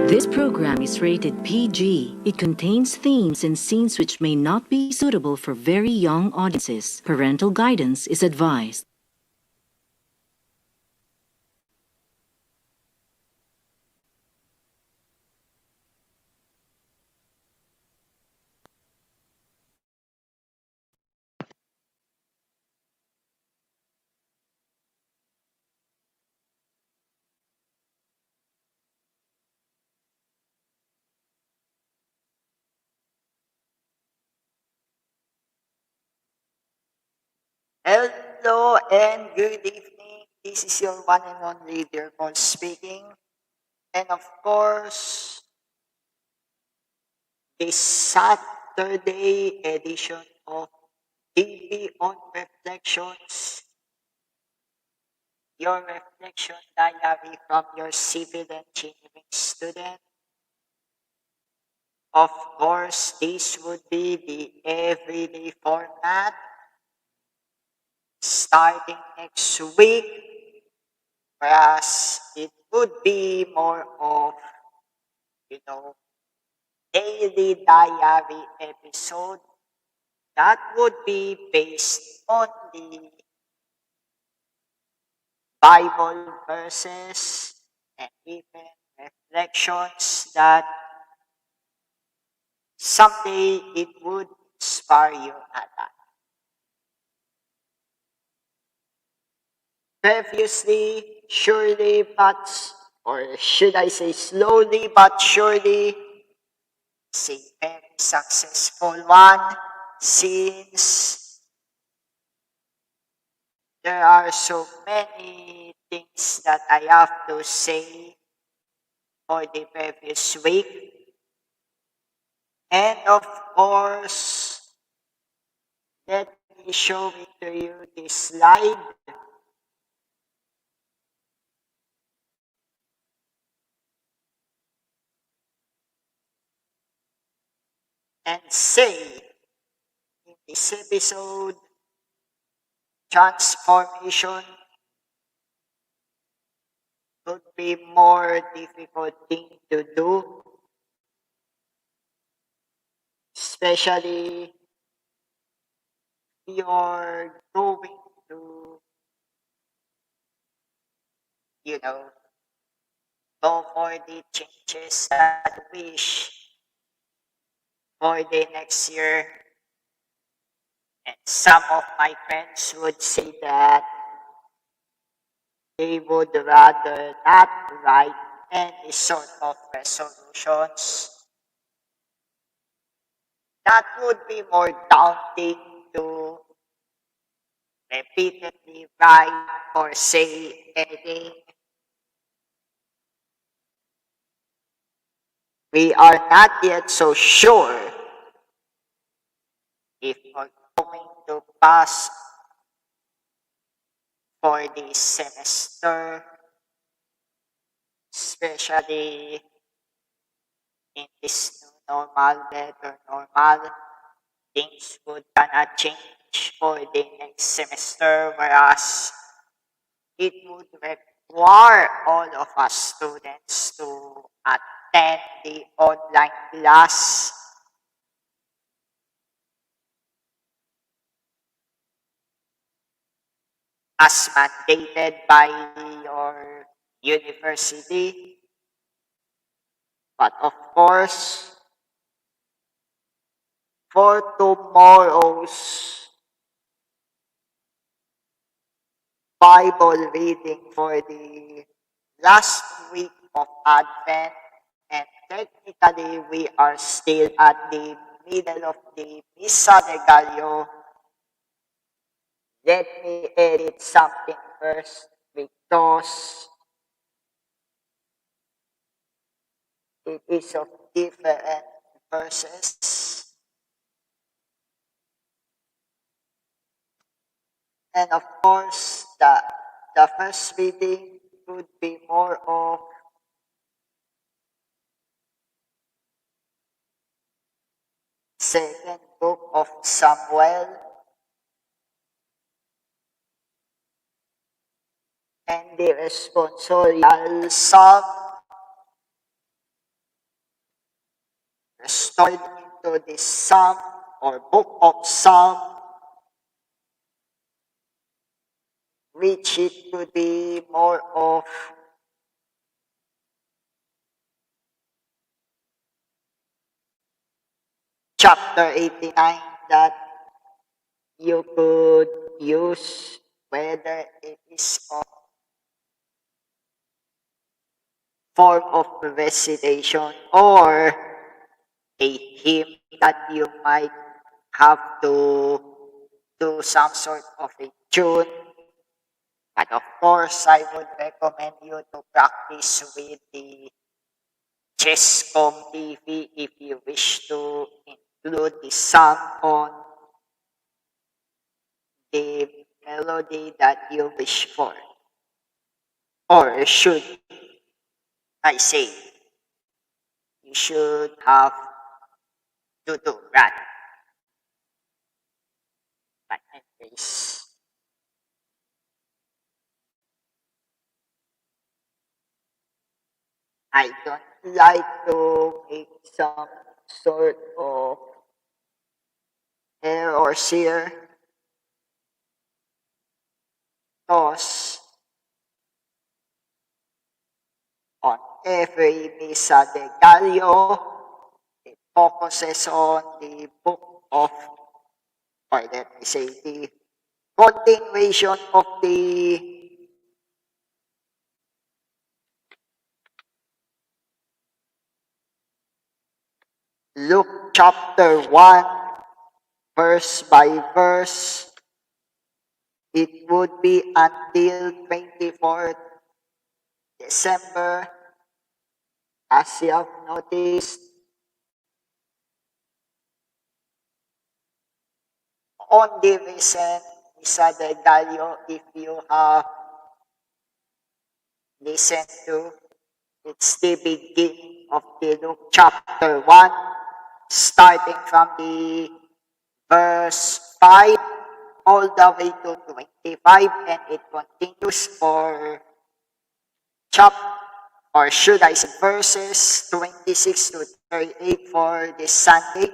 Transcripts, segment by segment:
This program is rated PG. It contains themes and scenes which may not be suitable for very young audiences. Parental guidance is advised. Hello and good evening. This is your one and only dear Paul speaking. And of course, this Saturday edition of DP on Reflections, your reflection diary from your civil engineering student. Of course, this would be the everyday format starting next week, whereas it would be more of, daily diary episode that would be based on the Bible verses and even reflections that someday it would inspire you at that. Previously, surely but, or should I say slowly but surely, it's a very successful one since there are so many things that I have to say for the previous week. And of course, let me show it to you this slide. And say, in this episode, transformation could be more difficult thing to do, especially if you're going to, go for the changes that you wish for the next year. And some of my friends would say that they would rather not write any sort of resolutions. That would be more daunting to repeatedly write or say anything. We are not yet so sure if we're going to pass for this semester, especially in this new normal, better normal. Things would gonna change for the next semester, whereas it would require all of us students to attend the online class as mandated by your university. But of course, for tomorrow's Bible reading for the last week of Advent, and technically we are still at the middle of the Misa de Gallo. Let me edit something first because it is of different verses. And of course, the first reading would be more of second book of Samuel, and the responsorial psalm stored into the Psalm or book of Psalm, which it could be more of chapter 89 that you could use, whether it is a form of recitation or a hymn that you might have to do some sort of a tune. But of course, I would recommend you to practice with the Chesscom TV if you wish to include the song on the melody that you wish for. Or should I say, you should have to do that. But anyways, I don't like to make some sort of error or here, because on every Misa de Gallo, it focuses on the book of, or let me say, the continuation of the Luke chapter 1, verse by verse. It would be until 24th December, as you have noticed. On the recent Misa de Gallo, if you have listened to, it's the beginning of the Luke chapter 1, starting from the verse 5 all the way to 25, and it continues for or should I say verses 26 to 38 for this Sunday,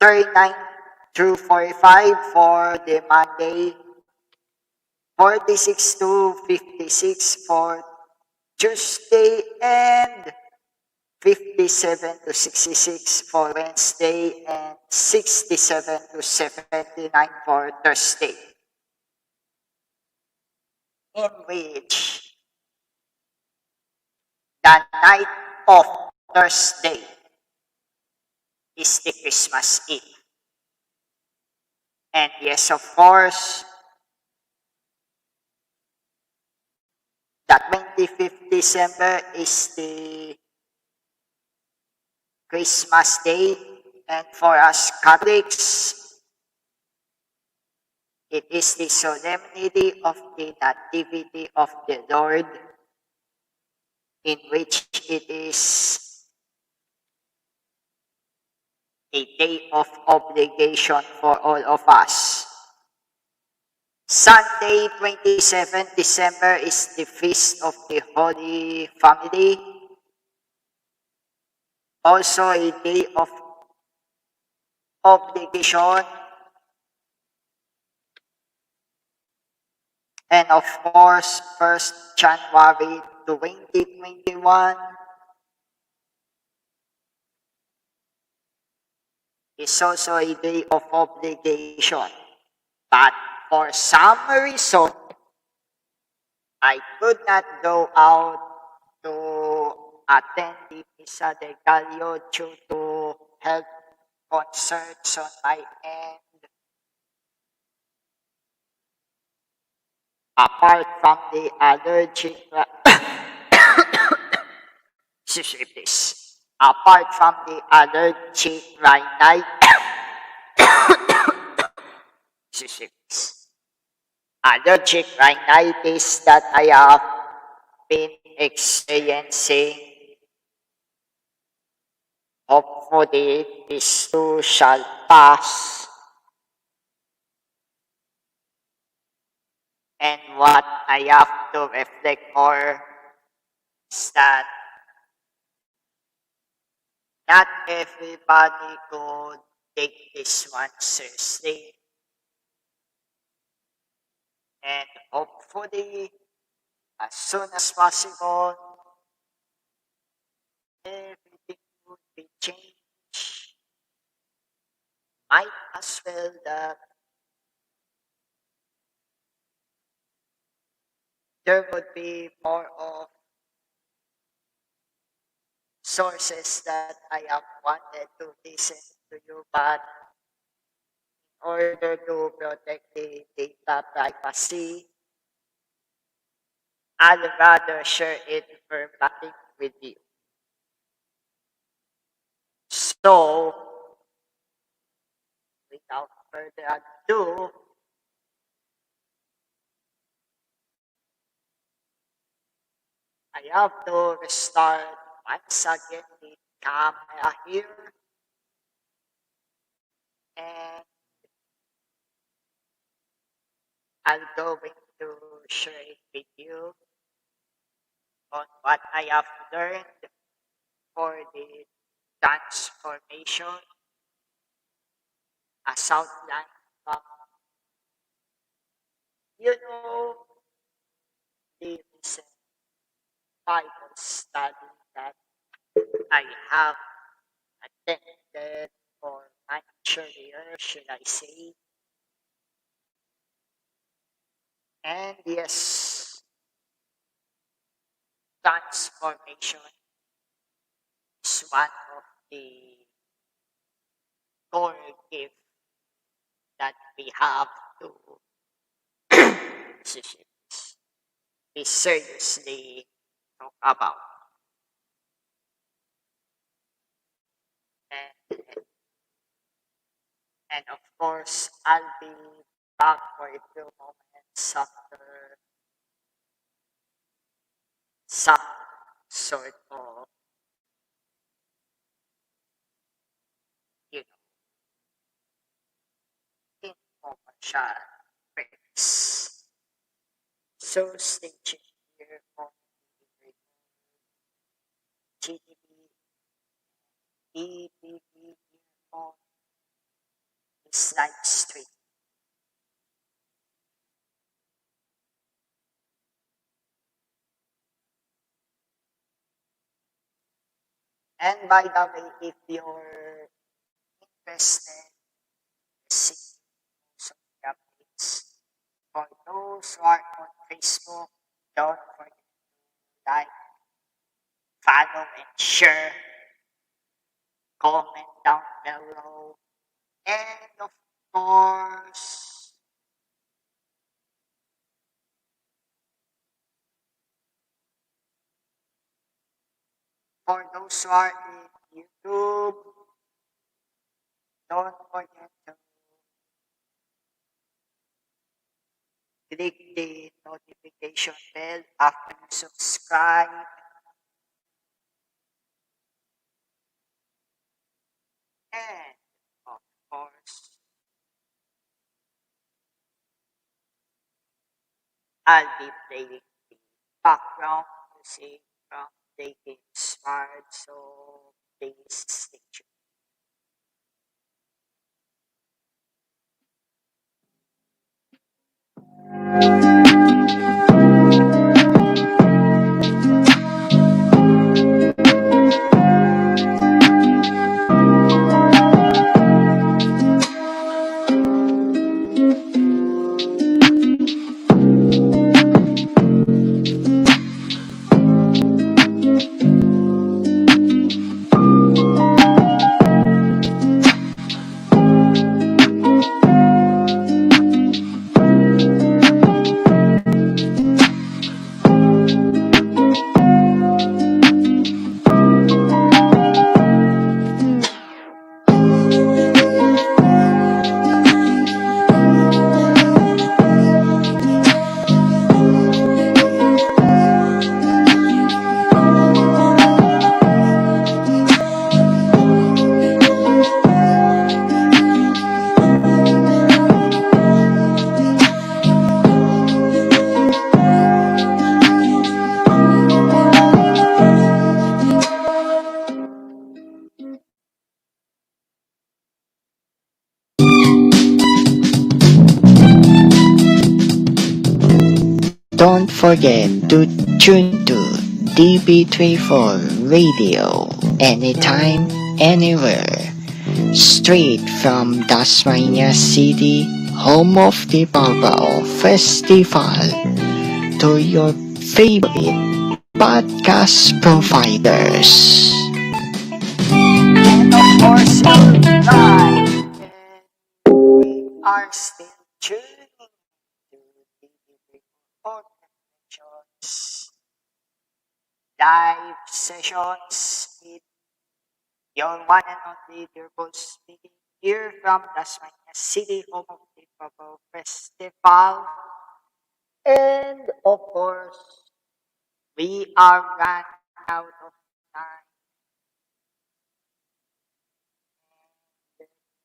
39 through 45 for the Monday, 46 to 56 for Tuesday, and 57 to 66 for Wednesday, and 67 to 79 for Thursday, in which the night of Thursday is the Christmas Eve. And yes, of course, the 25th December is the Christmas Day, and for us Catholics, it is the solemnity of the Nativity of the Lord, in which it is a day of obligation for all of us. Sunday, 27th December is the Feast of the Holy Family, also a day of obligation. And of course, 1st January 2021 is also a day of obligation. But for some reason, I could not go out to attend the Misa de Gallo due to health concerns on my end. Apart from the allergic apart from the allergic rhinitis that I have been experiencing, hopefully this too shall pass. And what I have to reflect more is that not everybody could take this one seriously. And hopefully, as soon as possible, everything would be changed. Might as well that there would be more of sources that I have wanted to listen to you, but in order to protect the data privacy, I'd rather share it verbatim with you. So, without further ado, I have to restart once again the camera here, and I'm going to share it with you on what I have learned for the transformation as outlined from, the recent Bible study that I have attended, or managed earlier, should I say. And yes, transformation is one of the core gifts that we have to be seriously talk about. And, and of course, I'll be back for a few moments after some sort of, you know, infomercial breaks. So stay tuned here on GTV, DPV on this live stream. And by the way, if you're interested in seeing some updates, for those who are on Facebook, don't forget to like, follow, and share. Comment down below. And of course, for those who are in YouTube, don't forget to click the notification bell after you subscribe. And of course, I'll be playing the background music from the game Smart, so please stay tuned. forget to tune to DP24 Radio anytime, anywhere. Straight from Tasmania City, home of the Powerful Festival, to your favorite podcast providers. And of course, live. We are still tuning to DP24 Reflections live sessions with your one and only dear boss speaking here from Tasmania City, home of the Powerful Festival. And of course, we are running out of time.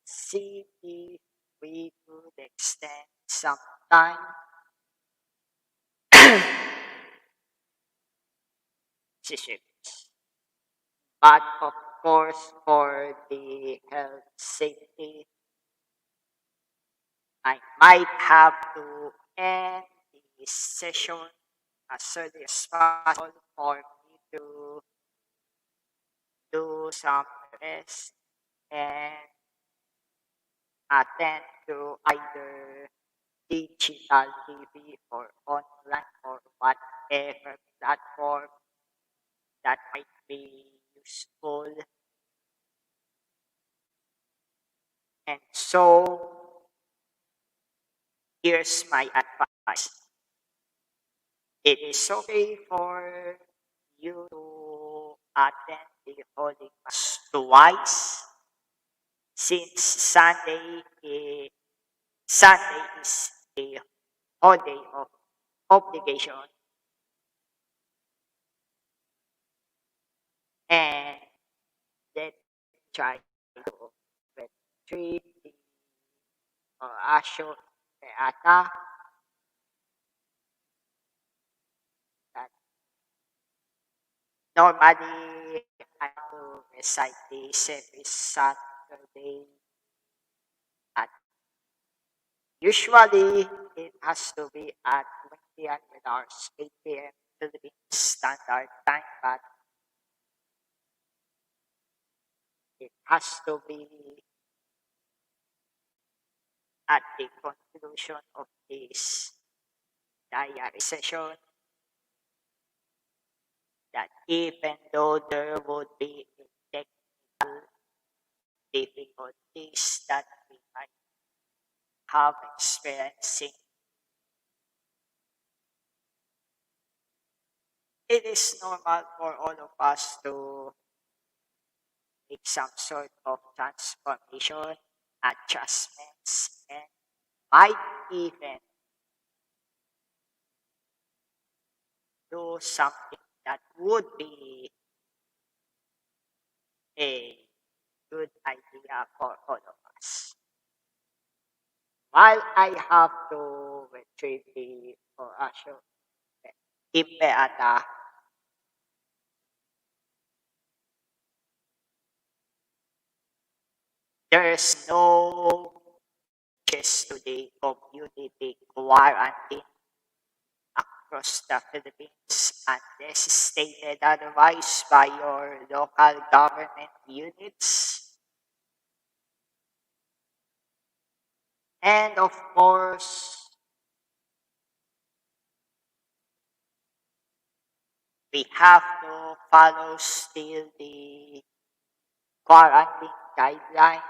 See if we could extend some time. Sessions. But of course, for the health safety, I might have to end the session as early as possible for me to do some rest and attend to either digital TV or online or whatever platform that might be useful. And so, here's my advice. It is okay for you to attend the Holy Mass twice since Sunday is a holiday of obligation and let's try to retrieve the Asho Beata that normally I have to recite the service Saturday at usually it has to be at 2000 hours 8 p.m. Philippines Standard Time, but it has to be at the conclusion of this diary session that even though there would be technical difficulties that we might have experiencing, it is normal for all of us to make some sort of transformation, adjustments, and might even do something that would be a good idea for all of us. While I have to retrieve the Horatio Imbeata, there's no changes to the community quarantine across the Philippines unless stated otherwise by your local government units. And of course, we have to follow still the quarantine guidelines.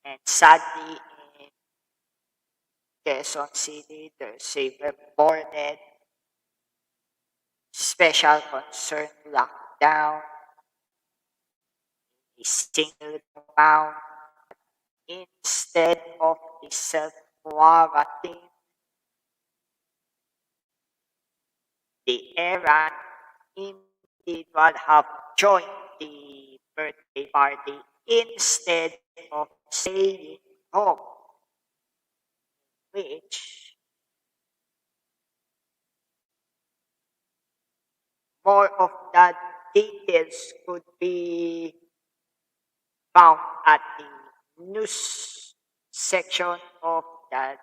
And sadly, in Quezon City, there's a reported special concern lockdown, a single compound instead of the self-quarantine. The errand individual have joined the birthday party instead of staying home, which more of that details could be found at the news section of the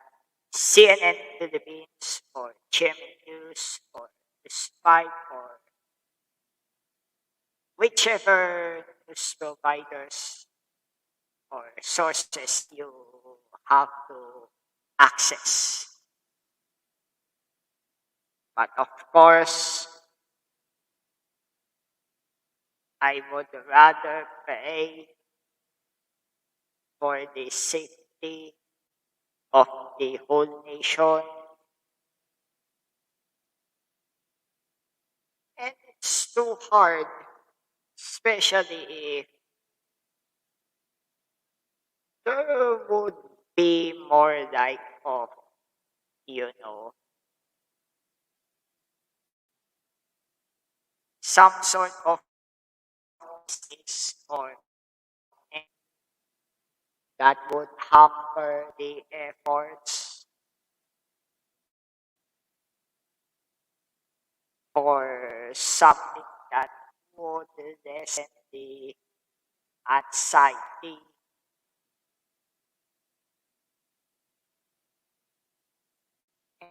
CNN Philippines or GMA News or the Spy or whichever news providers or sources you have to access. But of course, I would rather pray for the safety of the whole nation. And it's too hard, especially if there would be more like of, you know, some sort of disease or that would hamper the efforts for something that would lessen the anxiety.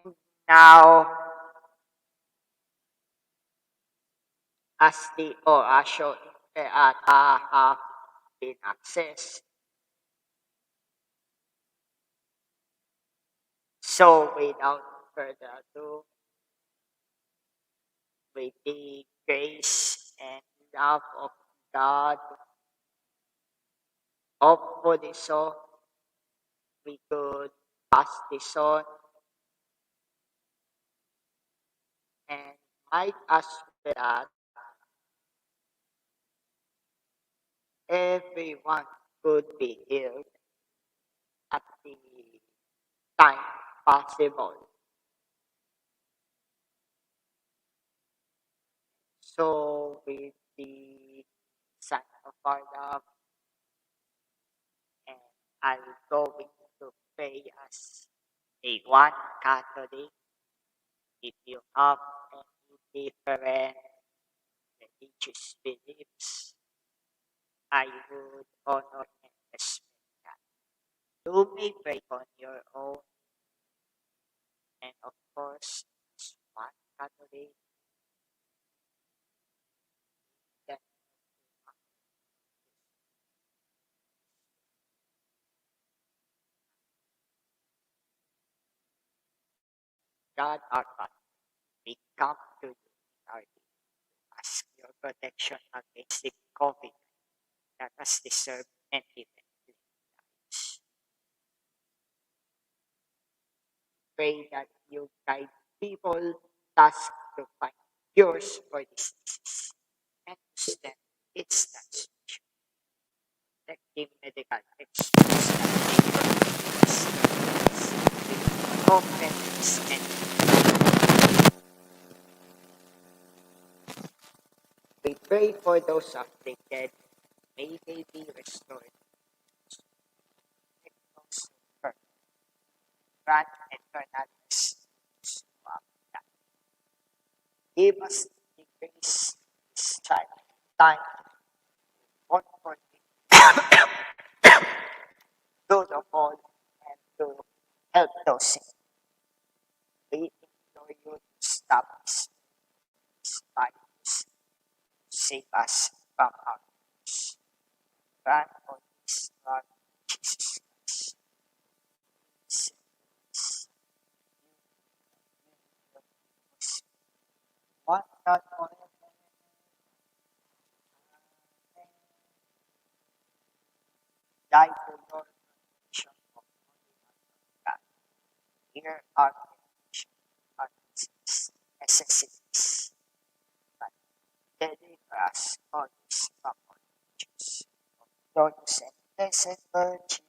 And now, as the shown have been accessed, so without further ado, with the grace and love of God, hopefully so, we could pass this on and might as well that everyone could be healed at the time possible. So with the sign of our love, and I'm going to pray as a one Catholic. If you have any different religious beliefs, I would honor and respect that. You may pray on your own, and of course, as one Catholic, that God our Father, we come to you in our need to ask your protection against the COVID that has disturbed and even lives. Pray that you guide people tasked to find cures for this disease and to stem its transmission. Protective medical experts and confidence and we pray for those afflicted. May they be restored. Grant eternal rest. Give us the grace this time on for good of all and to help those in need. We implore you to stop this virus, save us from our enemies. Grant for this Lord Jesus Christ. One God forever. Die for your nation of God. Hear our petition, our necessities, but deliver us always from all dangers. Lord, you said, Blessed Virgin,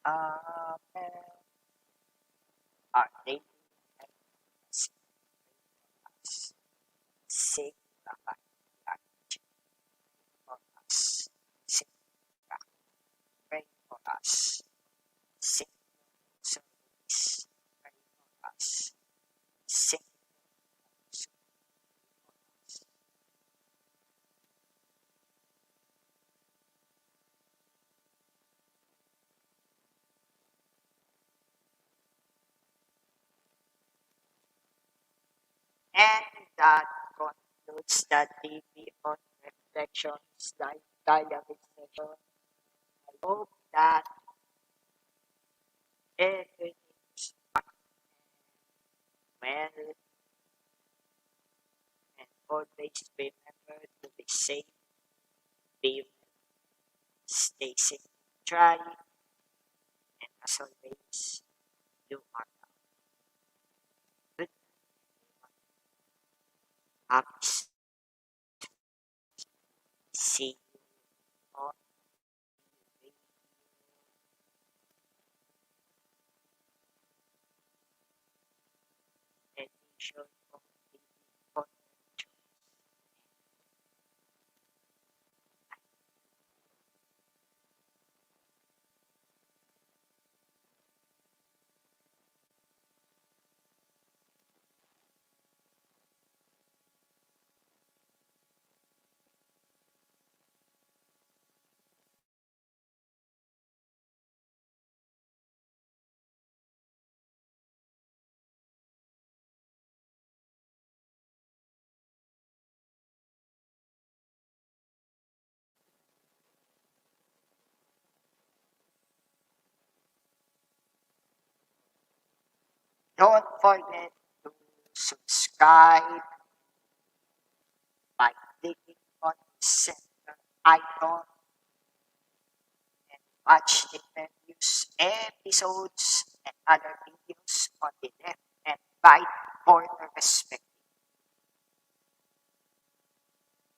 Amen. Our daily and us. Sing the heart for us. Sing the pray for us. Sing service. Pray for us. Sing for us. And that concludes the DP on Reflections Dialogue session. I hope that everything's well, and always remember to be safe, be well, stay safe, try, and as always, you are good. Happy see you on the edition of the Convention. Don't forget to subscribe by clicking on the center icon and watch the previous episodes and other videos on the left and right corner respectively.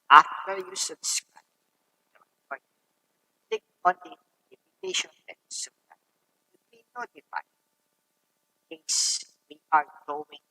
After you subscribe, don't forget to click on the notification bell so that you will be notified in case we are going